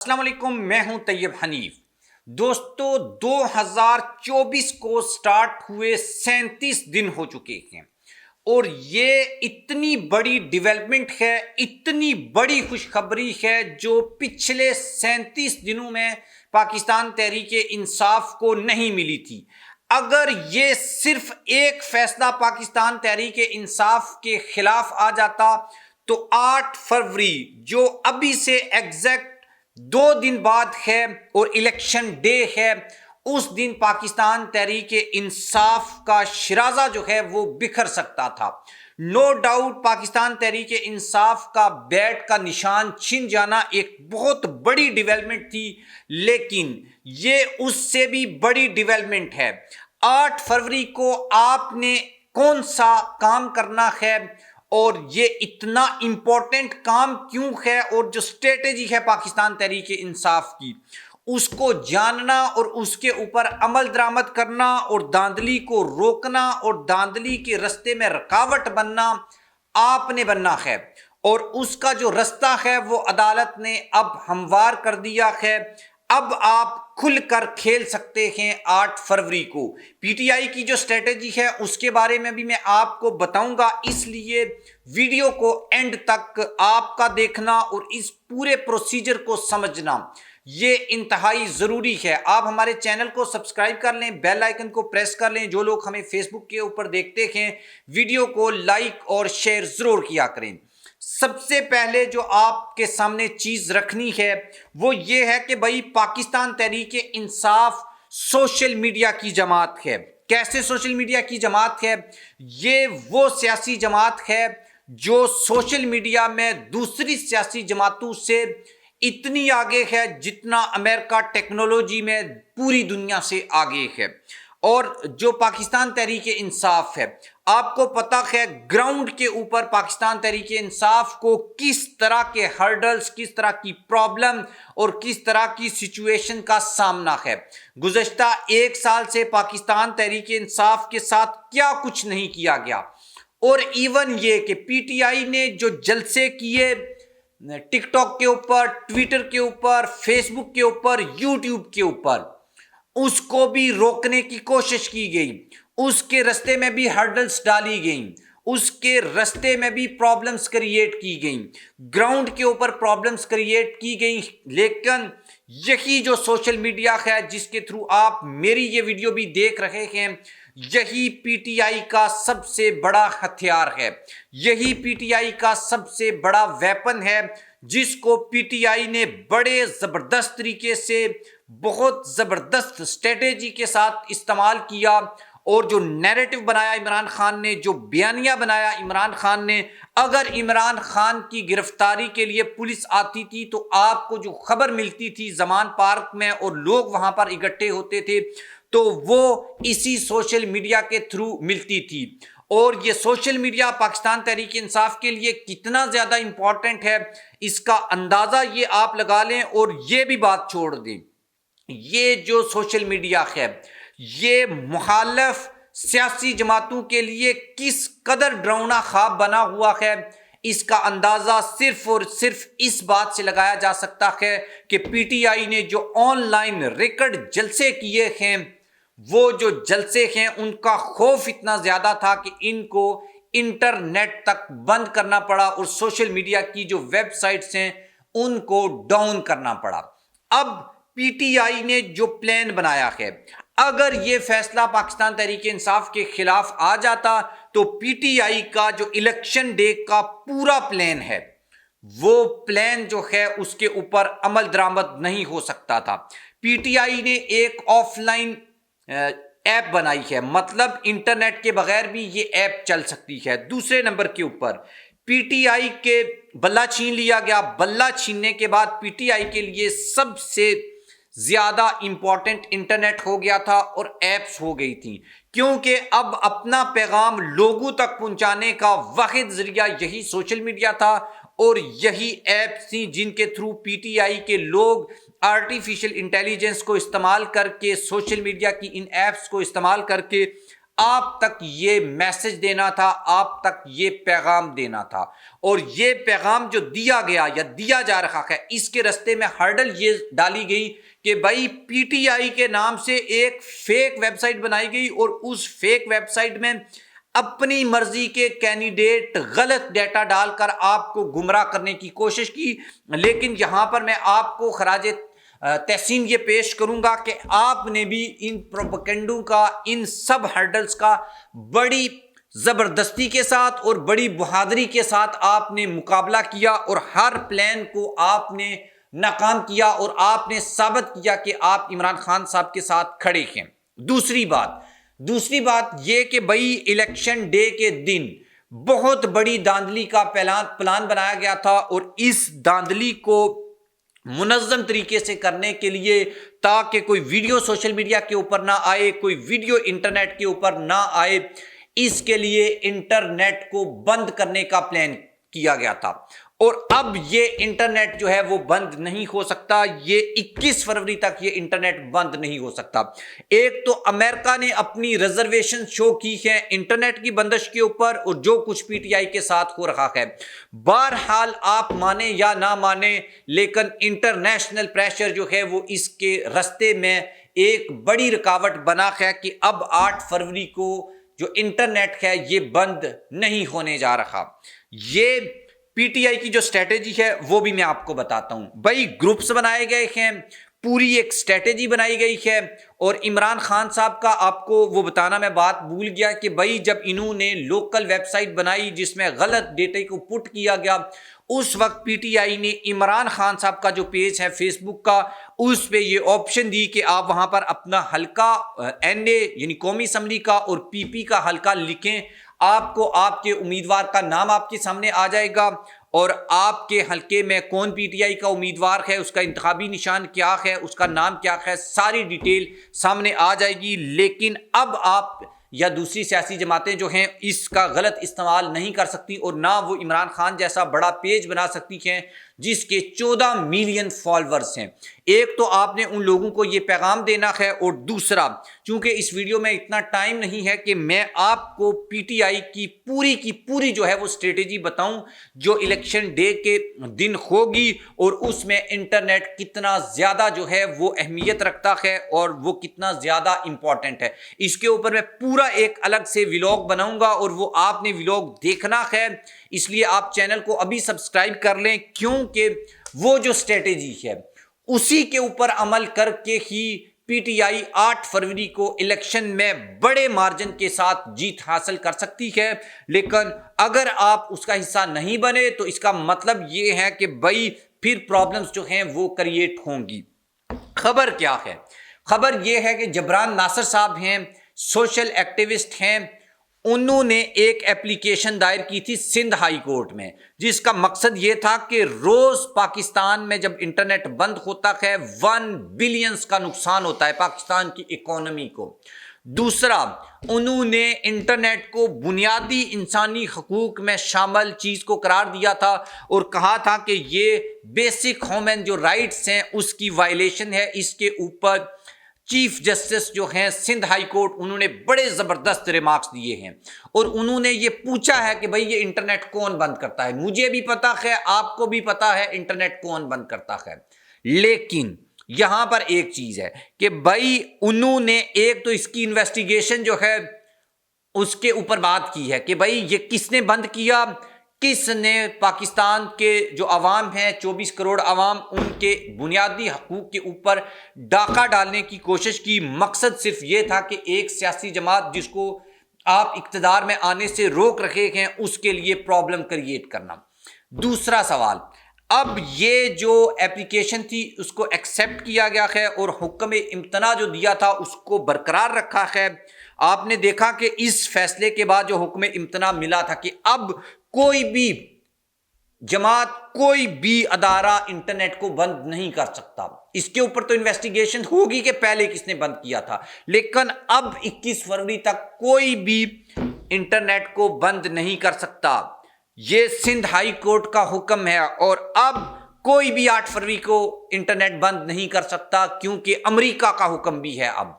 السلام علیکم، میں ہوں طیب حنیف۔ دوستو، 2024 کو سٹارٹ ہوئے 37 دن ہو چکے ہیں اور یہ اتنی بڑی ڈیولپمنٹ ہے، اتنی بڑی خوشخبری ہے جو پچھلے 37 دنوں میں پاکستان تحریک انصاف کو نہیں ملی تھی۔ اگر یہ صرف ایک فیصلہ پاکستان تحریک انصاف کے خلاف آ جاتا تو 8 فروری جو ابھی سے ایگزیکٹ 2 دن بعد ہے اور الیکشن ڈے ہے، اس دن پاکستان تحریک انصاف کا شرازہ جو ہے وہ بکھر سکتا تھا۔ نو ڈاؤٹ پاکستان تحریک انصاف کا بیٹ کا نشان چھن جانا ایک بہت بڑی ڈیولپمنٹ تھی، لیکن یہ اس سے بھی بڑی ڈیولپمنٹ ہے۔ 8 فروری کو آپ نے کون سا کام کرنا ہے اور یہ اتنا امپورٹنٹ کام کیوں ہے، اور جو اسٹریٹجی ہے پاکستان تحریک انصاف کی اس کو جاننا اور اس کے اوپر عمل درآمد کرنا اور دھاندلی کو روکنا اور دھاندلی کے رستے میں رکاوٹ بننا آپ نے بننا ہے، اور اس کا جو رستہ ہے وہ عدالت نے اب ہموار کر دیا ہے۔ اب آپ کھل کر کھیل سکتے ہیں 8 فروری کو۔ پی ٹی آئی کی جو اسٹریٹجی ہے اس کے بارے میں بھی میں آپ کو بتاؤں گا، اس لیے ویڈیو کو اینڈ تک آپ کا دیکھنا اور اس پورے پروسیجر کو سمجھنا یہ انتہائی ضروری ہے۔ آپ ہمارے چینل کو سبسکرائب کر لیں، بیل آئیکن کو پریس کر لیں۔ جو لوگ ہمیں فیس بک کے اوپر دیکھتے ہیں ویڈیو کو لائک اور شیئر ضرور کیا کریں۔ سب سے پہلے جو آپ کے سامنے چیز رکھنی ہے وہ یہ ہے کہ بھائی پاکستان تحریک انصاف سوشل میڈیا کی جماعت ہے۔ کیسے سوشل میڈیا کی جماعت ہے؟ یہ وہ سیاسی جماعت ہے جو سوشل میڈیا میں دوسری سیاسی جماعتوں سے اتنی آگے ہے جتنا امریکہ ٹیکنالوجی میں پوری دنیا سے آگے ہے۔ اور جو پاکستان تحریک انصاف ہے، آپ کو پتہ ہے گراؤنڈ کے اوپر پاکستان تحریک انصاف کو کس طرح کے ہرڈلز، کس طرح کی پرابلم اور کس طرح کی سچویشن کا سامنا ہے۔ گزشتہ 1 سال سے پاکستان تحریک انصاف کے ساتھ کیا کچھ نہیں کیا گیا، اور ایون یہ کہ پی ٹی آئی نے جو جلسے کیے ٹک ٹاک کے اوپر، ٹویٹر کے اوپر، فیس بک کے اوپر، یوٹیوب کے اوپر، اس کو بھی روکنے کی کوشش کی گئی، اس کے رستے میں بھی ہرڈلز ڈالی گئیں، اس کے رستے میں بھی پرابلمز کریٹ کی گئیں، گراؤنڈ کے اوپر پرابلمز کریٹ کی گئیں۔ لیکن یہی جو سوشل میڈیا ہے جس کے تھرو آپ میری یہ ویڈیو بھی دیکھ رہے ہیں، یہی پی ٹی آئی کا سب سے بڑا ہتھیار ہے، یہی پی ٹی آئی کا سب سے بڑا ویپن ہے، جس کو پی ٹی آئی نے بڑے زبردست طریقے سے، بہت زبردست اسٹریٹجی کے ساتھ استعمال کیا، اور جو نیریٹو بنایا عمران خان نے، جو بیانیہ بنایا عمران خان نے۔ اگر عمران خان کی گرفتاری کے لیے پولیس آتی تھی تو آپ کو جو خبر ملتی تھی زمان پارک میں اور لوگ وہاں پر اکٹھے ہوتے تھے تو وہ اسی سوشل میڈیا کے تھرو ملتی تھی۔ اور یہ سوشل میڈیا پاکستان تحریک انصاف کے لیے کتنا زیادہ امپورٹنٹ ہے اس کا اندازہ یہ آپ لگا لیں، اور یہ بھی بات چھوڑ دیں، یہ جو سوشل میڈیا ہے یہ مخالف سیاسی جماعتوں کے لیے کس قدر ڈراؤنا خواب بنا ہوا ہے، اس کا اندازہ صرف اور صرف اس بات سے لگایا جا سکتا ہے کہ پی ٹی آئی نے جو آن لائن ریکارڈ جلسے کیے ہیں، وہ جو جلسے ہیں ان کا خوف اتنا زیادہ تھا کہ ان کو انٹرنیٹ تک بند کرنا پڑا اور سوشل میڈیا کی جو ویب سائٹس ہیں ان کو ڈاؤن کرنا پڑا۔ اب پی ٹی آئی نے جو پلان بنایا ہے، اگر یہ فیصلہ پاکستان تحریک انصاف کے خلاف آ جاتا تو پی ٹی آئی کا جو الیکشن ڈے کا پورا پلان ہے وہ پلان جو ہے اس کے اوپر عمل درآمد نہیں ہو سکتا تھا۔ پی ٹی آئی نے ایک آف لائن ایپ بنائی ہے، مطلب انٹرنیٹ کے بغیر بھی یہ ایپ چل سکتی ہے۔ دوسرے نمبر کے اوپر پی ٹی آئی کے بلہ چھین لیا گیا۔ بلہ چھیننے کے بعد پی ٹی آئی کے لیے سب سے زیادہ امپورٹنٹ انٹرنیٹ ہو گیا تھا اور ایپس ہو گئی تھیں، کیونکہ اب اپنا پیغام لوگوں تک پہنچانے کا واحد ذریعہ یہی سوشل میڈیا تھا، اور یہی ایپس تھیں جن کے تھرو پی ٹی آئی کے لوگ آرٹیفیشل انٹیلیجنس کو استعمال کر کے، سوشل میڈیا کی ان ایپس کو استعمال کر کے آپ تک یہ میسج دینا تھا، آپ تک یہ پیغام دینا تھا، اور یہ پیغام جو دیا گیا یا دیا جا رہا ہے، اس کے رستے میں ہرڈل یہ ڈالی گئی کہ بھائی پی ٹی آئی کے نام سے ایک فیک ویب سائٹ بنائی گئی، اور اس فیک ویب سائٹ میں اپنی مرضی کے کینڈیڈیٹ غلط ڈیٹا ڈال کر آپ کو گمراہ کرنے کی کوشش کی۔ لیکن یہاں پر میں آپ کو خراج تحسین یہ پیش کروں گا کہ آپ نے بھی ان پروپیگنڈوں کا، ان سب ہرڈلز کا بڑی زبردستی کے ساتھ اور بڑی بہادری کے ساتھ آپ نے مقابلہ کیا، اور ہر پلان کو آپ نے ناکام کیا، اور آپ نے ثابت کیا کہ آپ عمران خان صاحب کے ساتھ کھڑے ہیں۔ دوسری بات یہ کہ بھائی الیکشن ڈے کے دن بہت بڑی داندلی کا پلان بنایا گیا تھا، اور اس داندلی کو منظم طریقے سے کرنے کے لیے، تاکہ کوئی ویڈیو سوشل میڈیا کے اوپر نہ آئے، کوئی ویڈیو انٹرنیٹ کے اوپر نہ آئے، اس کے لیے انٹرنیٹ کو بند کرنے کا پلان کیا گیا تھا۔ اور اب یہ انٹرنیٹ جو ہے وہ بند نہیں ہو سکتا، یہ 21 فروری تک یہ انٹرنیٹ بند نہیں ہو سکتا۔ ایک تو امریکہ نے اپنی ریزرویشن شو کی ہے انٹرنیٹ کی بندش کے اوپر، اور جو کچھ پی ٹی آئی کے ساتھ ہو رہا ہے، بہرحال آپ مانیں یا نہ مانیں، لیکن انٹرنیشنل پریشر جو ہے وہ اس کے رستے میں ایک بڑی رکاوٹ بنا ہے کہ اب 8 فروری کو جو انٹرنیٹ ہے یہ بند نہیں ہونے جا رہا۔ یہ پی ٹی آئی کی جو اسٹریٹجی ہے وہ بھی میں آپ کو بتاتا ہوں۔ بھائی گروپس بنائے گئے ہیں، پوری ایک اسٹریٹجی بنائی گئی ہے، اور عمران خان صاحب کا آپ کو وہ بتانا میں بات بھول گیا کہ بھائی جب انہوں نے لوکل ویب سائٹ بنائی جس میں غلط ڈیٹا کو پٹ کیا گیا، اس وقت پی ٹی آئی نے عمران خان صاحب کا جو پیج ہے فیس بک کا، اس پہ یہ آپشن دی کہ آپ وہاں پر اپنا حلقہ این اے یعنی قومی اسمبلی کا اور پی پی کا حلقہ لکھیں، آپ کو آپ کے امیدوار کا نام آپ کے سامنے آ جائے گا، اور آپ کے حلقے میں کون پی ٹی آئی کا امیدوار ہے، اس کا انتخابی نشان کیا ہے، اس کا نام کیا ہے، ساری ڈیٹیل سامنے آ جائے گی۔ لیکن اب آپ یا دوسری سیاسی جماعتیں جو ہیں اس کا غلط استعمال نہیں کر سکتی، اور نہ وہ عمران خان جیسا بڑا پیج بنا سکتی ہیں جس کے 14 ملین فالورز ہیں۔ ایک تو آپ نے ان لوگوں کو یہ پیغام دینا ہے، اور دوسرا چونکہ اس ویڈیو میں اتنا ٹائم نہیں ہے کہ میں آپ کو پی ٹی آئی کی پوری جو ہے وہ اسٹریٹجی بتاؤں جو الیکشن ڈے کے دن ہوگی، اور اس میں انٹرنیٹ کتنا زیادہ جو ہے وہ اہمیت رکھتا ہے اور وہ کتنا زیادہ امپورٹنٹ ہے۔ اس کے اوپر میں پورا ایک الگ سے ولاگ بناؤں گا، اور وہ آپ نے ولاگ دیکھنا ہے، اس لیے آپ چینل کو ابھی سبسکرائب کر لیں، کیونکہ وہ جو اسٹریٹجی ہے اسی کے اوپر عمل کر کے ہی پی ٹی آئی 8 فروری کو الیکشن میں بڑے مارجن کے ساتھ جیت حاصل کر سکتی ہے۔ لیکن اگر آپ اس کا حصہ نہیں بنے تو اس کا مطلب یہ ہے کہ بھائی پھر پرابلمز جو ہیں وہ کریٹ ہوں گی۔ خبر کیا ہے؟ خبر یہ ہے کہ جبران ناصر صاحب ہیں، سوشل ایکٹیوسٹ ہیں، انہوں نے ایک ایپلیکیشن دائر کی تھی سندھ ہائی کورٹ میں، جس کا مقصد یہ تھا کہ روز پاکستان میں جب انٹرنیٹ بند ہوتا ہے 1 بلینز کا نقصان ہوتا ہے پاکستان کی اکانومی کو۔ دوسرا، انہوں نے انٹرنیٹ کو بنیادی انسانی حقوق میں شامل چیز کو قرار دیا تھا، اور کہا تھا کہ یہ بیسک ہیومن جو رائٹس ہیں اس کی وائلیشن ہے۔ اس کے اوپر چیف جسٹس جو ہیں سندھ ہائی کورٹ، انہوں نے بڑے زبردست ریمارکس دیے ہیں، اور انہوں نے یہ پوچھا ہے کہ بھئی یہ انٹرنیٹ کون بند کرتا ہے۔ مجھے بھی پتا ہے، آپ کو بھی پتا ہے انٹرنیٹ کون بند کرتا ہے، لیکن یہاں پر ایک چیز ہے کہ بھئی انہوں نے ایک تو اس کی انویسٹیگیشن جو ہے اس کے اوپر بات کی ہے کہ بھئی یہ کس نے بند کیا، کس نے پاکستان کے جو عوام ہیں 24 کروڑ عوام، ان کے بنیادی حقوق کے اوپر ڈاکہ ڈالنے کی کوشش کی۔ مقصد صرف یہ تھا کہ ایک سیاسی جماعت جس کو آپ اقتدار میں آنے سے روک رکھے ہیں اس کے لیے پرابلم کریٹ کرنا۔ دوسرا سوال، اب یہ جو ایپلیکیشن تھی اس کو ایکسیپٹ کیا گیا ہے، اور حکم امتناع جو دیا تھا اس کو برقرار رکھا ہے۔ آپ نے دیکھا کہ اس فیصلے کے بعد جو حکم امتناع ملا تھا کہ اب کوئی بھی جماعت، کوئی بھی ادارہ انٹرنیٹ کو بند نہیں کر سکتا۔ اس کے اوپر تو انویسٹیگیشن ہوگی کہ پہلے کس نے بند کیا تھا، لیکن اب 21 فروری تک کوئی بھی انٹرنیٹ کو بند نہیں کر سکتا۔ یہ سندھ ہائی کورٹ کا حکم ہے، اور اب کوئی بھی 8 فروری کو انٹرنیٹ بند نہیں کر سکتا، کیونکہ امریکہ کا حکم بھی ہے اب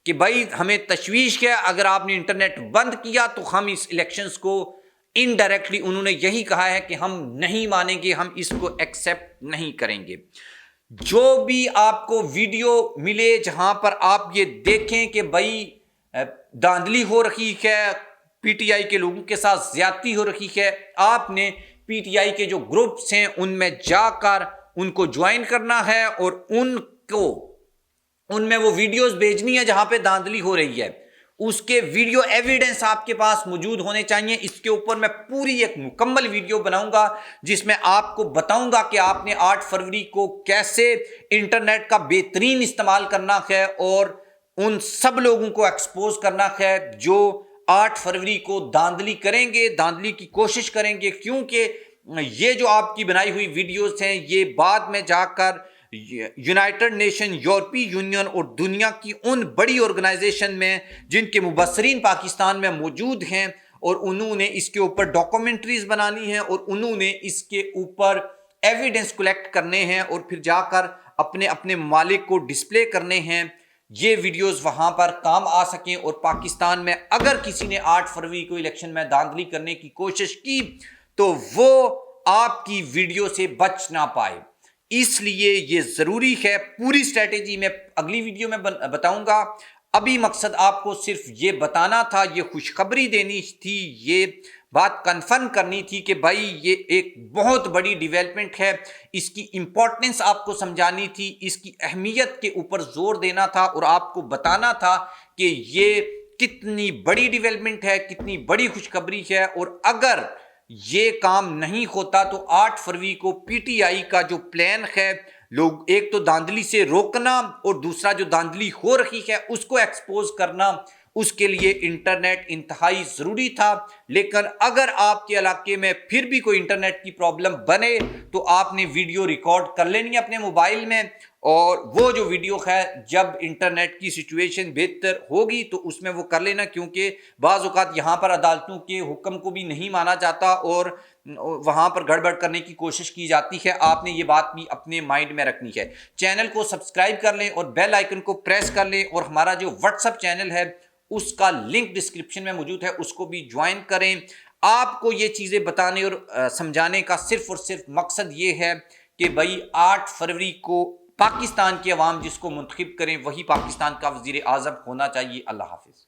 کہ بھائی ہمیں تشویش ہے، اگر آپ نے انٹرنیٹ بند کیا تو ہم اس الیکشنز کو انڈائریکٹلی انہوں نے یہی کہا ہے کہ ہم نہیں مانیں گے، ہم اس کو ایکسیپٹ نہیں کریں گے۔ جو بھی آپ کو ویڈیو ملے جہاں پر آپ یہ دیکھیں کہ بھائی دھاندلی ہو رہی ہے، پی ٹی آئی کے لوگوں کے ساتھ زیادتی ہو رہی ہے، آپ نے پی ٹی آئی کے جو گروپس ہیں ان میں جا کر ان کو جوائن کرنا ہے اور ان میں وہ ویڈیوز بھیجنی ہے جہاں پہ دھاندلی ہو رہی ہے، اس کے ویڈیو ایویڈنس آپ کے پاس موجود ہونے چاہیے۔ اس کے اوپر میں پوری ایک مکمل ویڈیو بناؤں گا جس میں آپ کو بتاؤں گا کہ آپ نے 8 فروری کو کیسے انٹرنیٹ کا بہترین استعمال کرنا ہے اور ان سب لوگوں کو ایکسپوز کرنا ہے جو 8 فروری کو دھاندلی کریں گے، دھاندلی کی کوشش کریں گے، کیونکہ یہ جو آپ کی بنائی ہوئی ویڈیوز ہیں یہ بعد میں جا کر یونائٹڈ نیشن، یورپی یونین اور دنیا کی ان بڑی آرگنائزیشن میں جن کے مبصرین پاکستان میں موجود ہیں، اور انہوں نے اس کے اوپر ڈاکومنٹریز بنانی ہیں اور انہوں نے اس کے اوپر ایویڈنس کلیکٹ کرنے ہیں اور پھر جا کر اپنے اپنے ممالک کو ڈسپلے کرنے ہیں، یہ ویڈیوز وہاں پر کام آ سکیں۔ اور پاکستان میں اگر کسی نے 8 فروری کو الیکشن میں دھاندلی کرنے کی کوشش کی تو وہ آپ کی ویڈیو سے بچ نہ پائے۔ اس لیے یہ ضروری ہے، پوری اسٹریٹجی میں اگلی ویڈیو میں بتاؤں گا۔ ابھی مقصد آپ کو صرف یہ بتانا تھا، یہ خوشخبری دینی تھی، یہ بات کنفرم کرنی تھی کہ بھائی یہ ایک بہت بڑی ڈیولپمنٹ ہے، اس کی امپورٹنس آپ کو سمجھانی تھی، اس کی اہمیت کے اوپر زور دینا تھا اور آپ کو بتانا تھا کہ یہ کتنی بڑی ڈیولپمنٹ ہے، کتنی بڑی خوشخبری ہے۔ اور اگر یہ کام نہیں ہوتا تو 8 فروری کو پی ٹی آئی کا جو پلان ہے، لوگ ایک تو دھاندلی سے روکنا اور دوسرا جو دھاندلی ہو رہی ہے اس کو ایکسپوز کرنا، اس کے لیے انٹرنیٹ انتہائی ضروری تھا۔ لیکن اگر آپ کے علاقے میں پھر بھی کوئی انٹرنیٹ کی پرابلم بنے تو آپ نے ویڈیو ریکارڈ کر لینی ہے اپنے موبائل میں، اور وہ جو ویڈیو ہے جب انٹرنیٹ کی سچویشن بہتر ہوگی تو اس میں وہ کر لینا، کیونکہ بعض اوقات یہاں پر عدالتوں کے حکم کو بھی نہیں مانا جاتا اور وہاں پر گڑبڑ کرنے کی کوشش کی جاتی ہے۔ آپ نے یہ بات بھی اپنے مائنڈ میں رکھنی ہے۔ چینل کو سبسکرائب کر لیں اور بیل آئیکن کو پریس کر لیں، اور ہمارا جو واٹس ایپ چینل ہے اس کا لنک ڈسکرپشن میں موجود ہے، اس کو بھی جوائن کریں۔ آپ کو یہ چیزیں بتانے اور سمجھانے کا صرف اور صرف مقصد یہ ہے کہ بھائی 8 فروری کو پاکستان کی عوام جس کو منتخب کریں وہی پاکستان کا وزیر اعظم ہونا چاہیے۔ اللہ حافظ۔